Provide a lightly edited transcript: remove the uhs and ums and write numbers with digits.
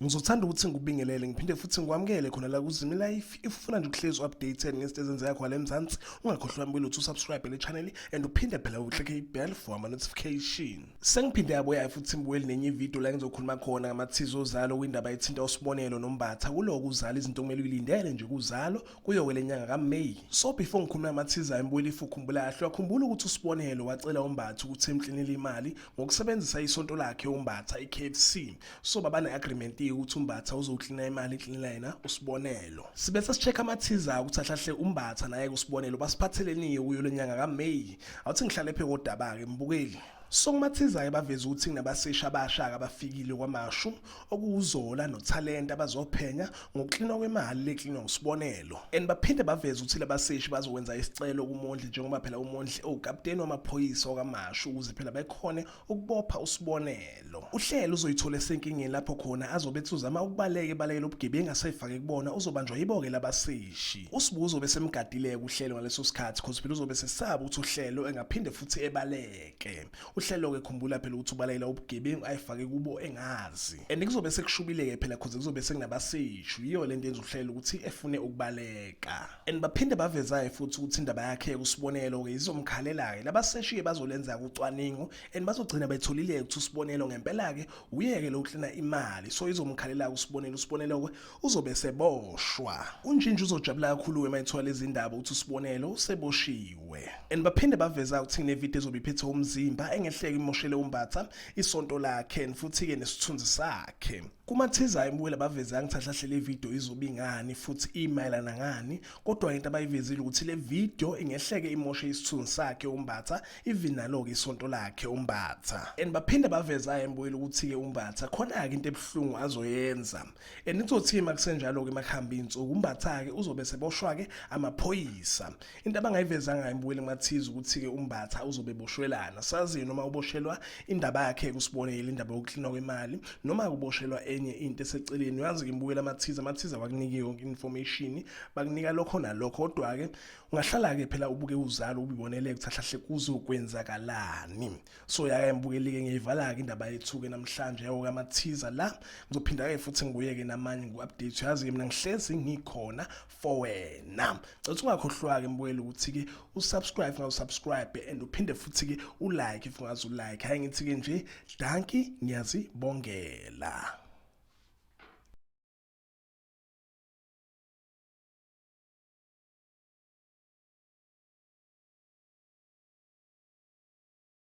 Ngizothanda ukuthi ngikubingelele ngiphinde futhi ngikwamukele khona la kuZimi Life. If ufuna nje ukuhlezi updated ngezinto ezenzeka khona eMzansi, ungakhohlwa mbele ukuthi usubscribe le channel and uphinde phela uklike ibell for ama notification. Sengiphinde yabuya futhi ngibuyele nenye video la ngizokhuluma khona ngama-Teasers Uzalo kwindaba ethinta uSbonelo noMbatha. Kuloko Uzalo izinto kumele uyilindele nje kuZalo kuyo kwele nyanga kaMay. So before ngikhuluma ngama-Teasers ngibuyele if ukhumbula kahle wakhumbula ukuthi uSbonelo wacela uMbatha ukuthi emklinele imali ngokusebenzisa isonto lakhe uMbatha iKFC. So babane agreement ukuthi uMbatha uzoklina imali eklinela yena uSbonelo. Sibe sesichecka ama-Teasers ukuthi ahlahle uMbatha naye kuSbonelo basiphatheleni kuyo lenyanga kaMay. Awuthi ngihlale phe kodaba ke mbukeli. So kumathizayo baveza ukuthi kunabaseshi abashaka abafikile kwamashu okuwuzola notalent abazophenya ngokuklinwa kwemali leklinwa nguSbonelo. And baphinde baveza ukuthi labaseshi bazokwenza isicelo kumondli njengoba phela umondli owukapteni wamaphoyisa okamashu ukuze phela bekhone ukubopha uSbonelo. Uhlelo uzoyithola esenkingeni lapho khona azobethi uzama ukubaleka ubugebengu asayifake kubona uzobanjwa yiboke labaseshi. uSbuzo bese emgadile uhlelo ngaleso sikhathi because phela uzobe sesaba ukuthi uhlelo engaphinde futhi ebaleke. Uhlelo ke khumbula phela ukuthi ubalayela ubugebengu ayifake kubo engazi. And kuzobe sekushubileke phela because kuzobe sekunabaseshi yiyo lento yenza uhlelo ukuthi efune ukubaleka. And baphinde baveza futhi ukuthi indaba yakhe uSbonelo ke izomkhalela ke labaseshi bazolenza ucwaningo and bazogcina betholile ukuthi uSbonelo ngempela ke uyeke lokuhlina imali so izomkhalela uSbonelo ke uzobe seboshwa. Unjinji uzojabula kakhulu emayithola lezi indaba ukuthi uSbonelo useboshiwe. And baphinde baveza ukuthi ne video ezobe iphethe umzimba engehleke imoshele uMbatha isonto lakhe futhi ke nesithunzi sakhe. Kumathizayo imbuyela baveza ngithahlahle le video izobingani futhi imayelana ngani kodwa into abayivezile ukuthi le video ingehleke imoshe isithunzi sakhe uMbatha even nalo ke isonto lakhe uMbatha. And baphinde baveza imbuyela ukuthi ke uMbatha khona ke into ebhlungu azoyenza. And ithothi makusenjalo ke makhamba insuku uMbatha ke uzobe seboshwa ke amaphoyisa. Into abangayiveza ngayo imbuyela kumathiza ukuthi ke uMbatha uzobe boshwelana sazi noma uboshelwa indaba yakhe kuSbonelo indaba yokuklinwa kwemali noma kuboshelwa enye into eseceleni. Uyazi ke imbuyela ama-Teasers bakunike yonke information bakunika lokho nalokho kodwa ke ungahlala ke phela ubuke Uzalo ubibonele ukuthi ahlahle kuzokwenzakalani. So yake mbukeli ke ngiyivala ke indaba yethu ke namhlanje yawo ama-Teasers la ngizophinda ke futhi ngibuye ke namanye ngu-update. Uyazi ke mina ngihlezi ngikhona for wena. Cela ungakhohlwa ke mbukeli ukuthi ke usubscribe ngawusubscribe and uphinde futhi ke ulike if ungazi ulike. Hayi ngithi ke nje danki ngiyazibongela.